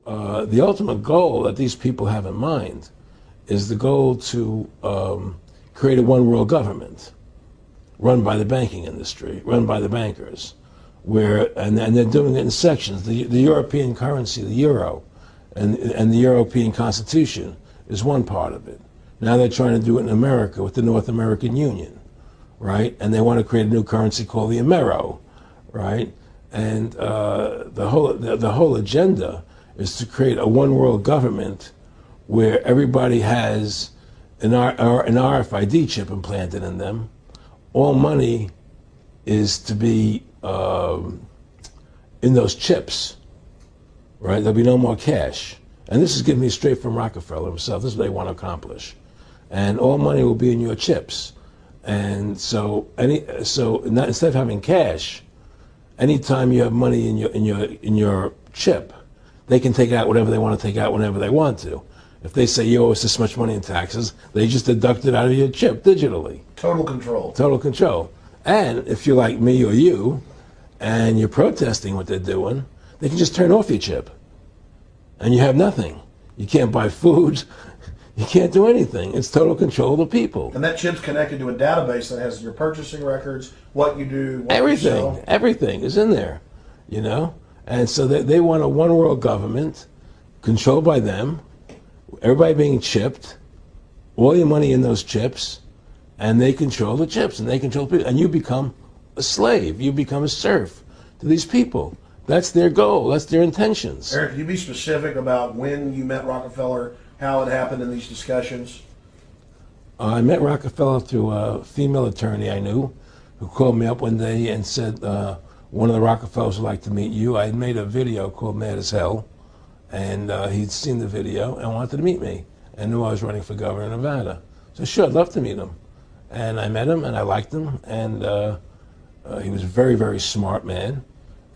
the ultimate goal that these people have in mind is the goal to create a one world government run by the banking industry, run by the bankers, and they're doing it in sections. The European currency, the euro, and the European Constitution is one part of it. Now they're trying to do it in America with the North American Union, right? And they want to create a new currency called the Amero, right? And the whole agenda is to create a one world government where everybody has an RFID chip implanted in them. All money is to be in those chips, right? There'll be no more cash. And this is given me straight from Rockefeller himself. This is what they want to accomplish. And all money will be in your chips. And so instead of having cash, anytime you have money in your chip, they can take out whatever they want to take out whenever they want to. If they say you owe us this much money in taxes, they just deduct it out of your chip digitally. Total control. Total control. And if you're like me or you, and you're protesting what they're doing, they can just turn off your chip. And you have nothing. You can't buy food. You can't do anything. It's total control of the people. And that chip's connected to a database that has your purchasing records, what you do, what everything, you sell. Everything is in there, you know? And so they want a one world government controlled by them, everybody being chipped, all your money in those chips, and they control the chips, and they control people, and you become a slave. You become a serf to these people. That's their goal. That's their intentions. Eric, can you be specific about when you met Rockefeller, how it happened in these discussions? I met Rockefeller through a female attorney I knew who called me up one day and said, one of the Rockefellers would like to meet you. I had made a video called Mad as Hell, and he'd seen the video and wanted to meet me and knew I was running for governor of Nevada. So sure, I'd love to meet him. And I met him and I liked him, and he was a very, very smart man.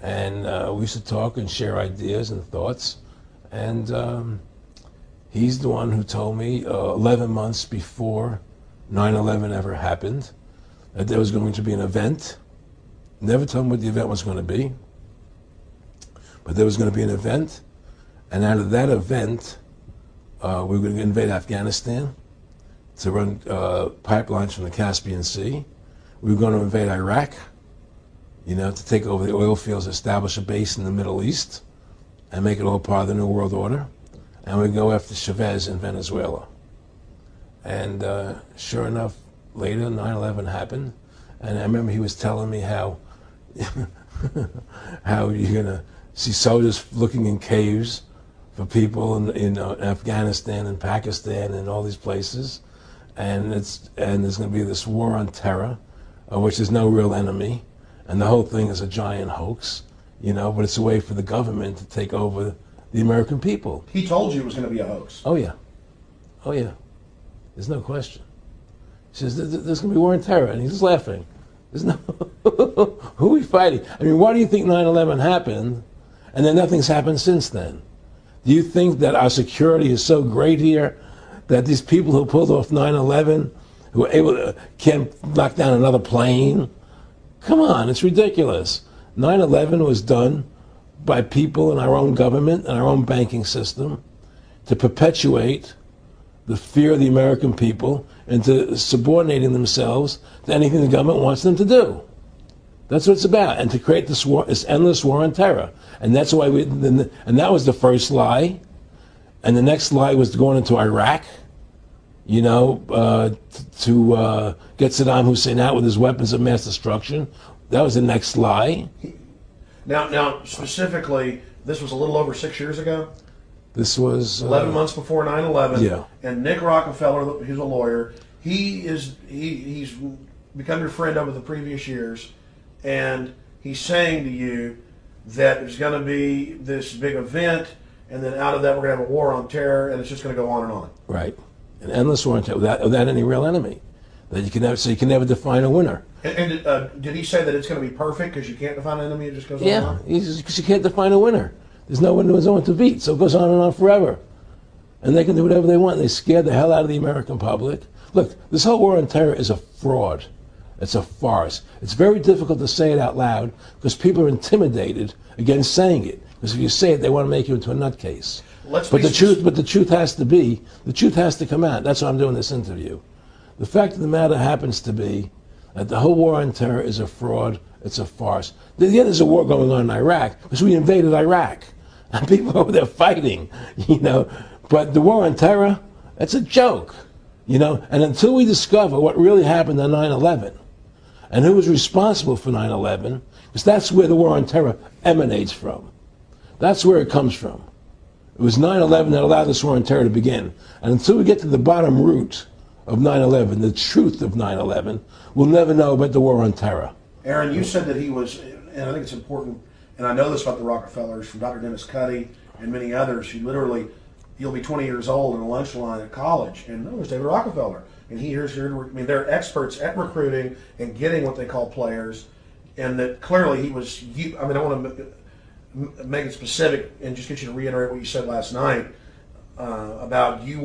And we used to talk and share ideas and thoughts. And he's the one who told me 11 months before 9/11 ever happened that there was going to be an event. Never told him what the event was going to be, but there was going to be an event. And out of that event, we were going to invade Afghanistan to run pipelines from the Caspian Sea. We were going to invade Iraq, you know, to take over the oil fields, establish a base in the Middle East, and make it all part of the New World Order. And we go after Chavez in Venezuela. And sure enough, later 9/11 happened. And I remember he was telling me how how you're going to see soldiers looking in caves for people in Afghanistan and Pakistan and all these places. And there's going to be this war on terror, which is no real enemy. And the whole thing is a giant hoax, you know, but it's a way for the government to take over the American people. He told you it was going to be a hoax. Oh, yeah. Oh, yeah. There's no question. He says, there's going to be war on terror. And he's just laughing. There's no... Who are we fighting? I mean, why do you think 9/11 happened and then nothing's happened since then? Do you think that our security is so great here that these people who pulled off 9/11, who were able to, can't knock down another plane? Come on, it's ridiculous. 9/11 was done by people in our own government and our own banking system to perpetuate the fear of the American people into subordinating themselves to anything the government wants them to do. That's what it's about, and to create this war, this endless war on terror. And that's why and that was the first lie. And the next lie was going into Iraq, you know, to get Saddam Hussein out with his weapons of mass destruction. That was the next lie. Now, specifically, this was a little over 6 years ago. This was 11 months before 9/11. Yeah. And Nick Rockefeller, who's a lawyer, he's become your friend over the previous years, and he's saying to you that there's going to be this big event, and then out of that we're going to have a war on terror, and it's just going to go on and on. Right, an endless war on terror without any real enemy. That you can never, so you can never define a winner. And did he say that it's going to be perfect because you can't define an enemy? It just goes on and on? Yeah, because you can't define a winner. There's no one to beat, so it goes on and on forever. And they can do whatever they want. They scare the hell out of the American public. Look, this whole war on terror is a fraud. It's a farce. It's very difficult to say it out loud because people are intimidated against saying it. Because if you say it, they want to make you into a nutcase. Let's But be the truth has to come out. That's why I'm doing this interview. The fact of the matter happens to be that the whole war on terror is a fraud. It's a farce. Yeah, there's a war going on in Iraq because we invaded Iraq. And people over there fighting, you know. But the war on terror, it's a joke, you know. And until we discover what really happened on 9/11 and who was responsible for 9/11, because that's where the war on terror emanates from. That's where it comes from. It was 9/11 that allowed this war on terror to begin. And until we get to the bottom root of 9/11, the truth of 9/11, we'll never know about the war on terror. Aaron, you said that he was, and I think it's important, and I know this about the Rockefellers from Dr. Dennis Cuddy and many others who literally, you'll be 20 years old in a lunch line at college, and there's David Rockefeller. And here's here, I mean, they're experts at recruiting and getting what they call players, and that clearly he was, I mean, I want to make it specific and just get you to reiterate what you said last night about you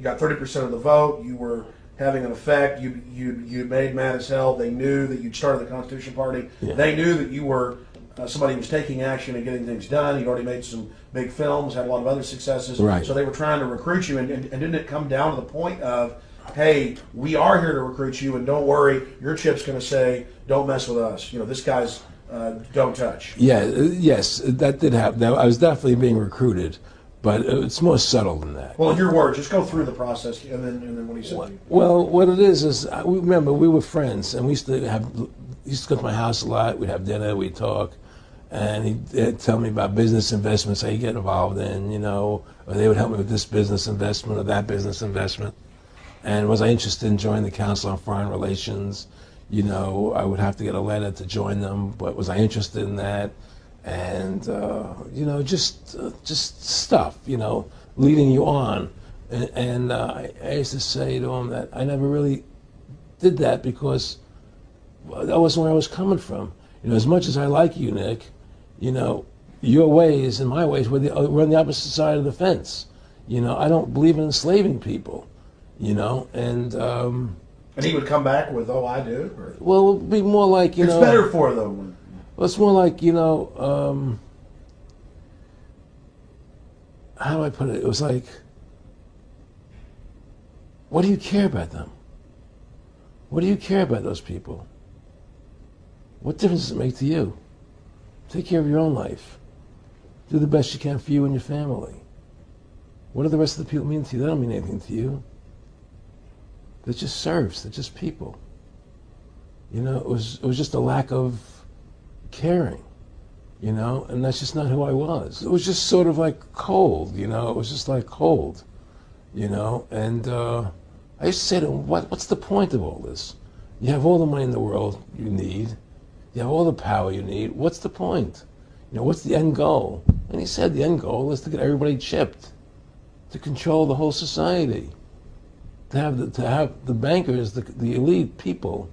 got 30% of the vote, you were having an effect, you made mad as hell, they knew that you'd started the Constitution Party, Yeah. They knew that you were somebody who was taking action and getting things done, you'd already made some big films, had a lot of other successes, Right. So they were trying to recruit you, and didn't it come down to the point of, hey, we are here to recruit you, and don't worry, your chip's going to say, don't mess with us, you know, this guy's don't touch. Yeah, yes, that did happen. I was definitely being recruited, but it's more subtle than that. Well, in your words, just go through the process, and then what he said to you. Well, what it is remember we were friends, and we used to go to my house a lot. We'd have dinner, we'd talk, and he'd tell me about business investments that he'd get involved in, you know, or they would help me with this business investment or that business investment. And was I interested in joining the Council on Foreign Relations? You know, I would have to get a letter to join them, but was I interested in that? And, you know, just stuff, you know, leading you on. And I used to say to him that I never really did that because that wasn't where I was coming from. You know, as much as I like you, Nick, you know, your ways and my ways, we're on the opposite side of the fence. You know, I don't believe in enslaving people, you know, and he would come back with, oh, I do? Or? Well, it would be more like, you know... It's better for them. Well, it's more like, you know, how do I put it? It was like, what do you care about them? What do you care about those people? What difference does it make to you? Take care of your own life. Do the best you can for you and your family. What do the rest of the people mean to you? They don't mean anything to you. They're just serfs. They're just people. You know, it was just a lack of caring, you know, and that's just not who I was. It was just sort of like cold, you know. It was just like cold, you know. And I used to say to him, what's the point of all this? You have all the money in the world you need. You have all the power you need. What's the point? You know, what's the end goal? And he said the end goal is to get everybody chipped, to control the whole society, to have the bankers, the elite people,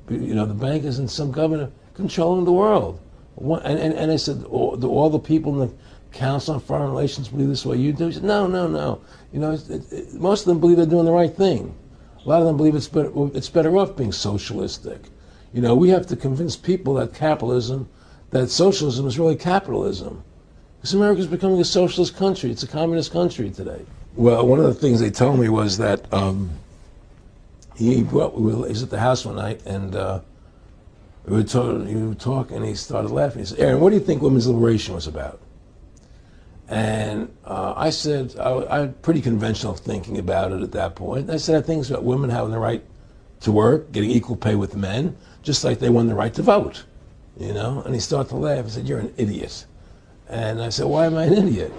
you know, the bankers and some governor controlling the world. And I said, do all the people in the Council on Foreign Relations believe this way you do? He said, no. You know, most of them believe they're doing the right thing. A lot of them believe it's better off being socialistic. You know, we have to convince people that that socialism is really capitalism. Because America's becoming a socialist country. It's a communist country today. Well, one of the things they told me was that he was at the house one night, and we were talking, and he started laughing. He said, Aaron, what do you think women's liberation was about? And I said, I had pretty conventional thinking about it at that point. I said, I think it's about women having the right to work, getting equal pay with men, just like they won the right to vote, you know? And he started to laugh. He said, you're an idiot. And I said, why am I an idiot?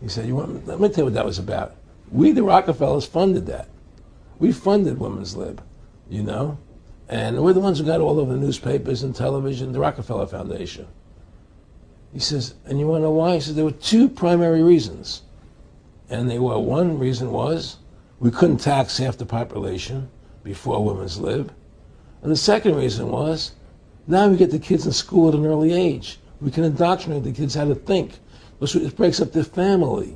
He said, let me tell you what that was about. We, the Rockefellers, funded that. We funded Women's Lib, you know? And we're the ones who got all over the newspapers and television, the Rockefeller Foundation. He says, and you want to know why? He says, there were two primary reasons. And one reason was we couldn't tax half the population before Women's Lib. And the second reason was, now we get the kids in school at an early age. We can indoctrinate the kids how to think. It breaks up their family.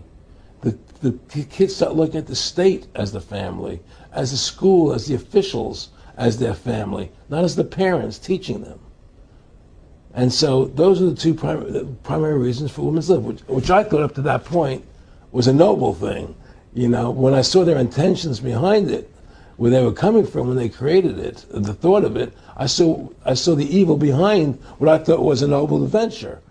The kids start looking at the state as the family, as the school, as the officials, as their family, not as the parents teaching them. And so those are the two primary reasons for women's lib, which I thought up to that point was a noble thing. You know, when I saw their intentions behind it, where they were coming from when they created it, the thought of it, I saw the evil behind what I thought was a noble adventure.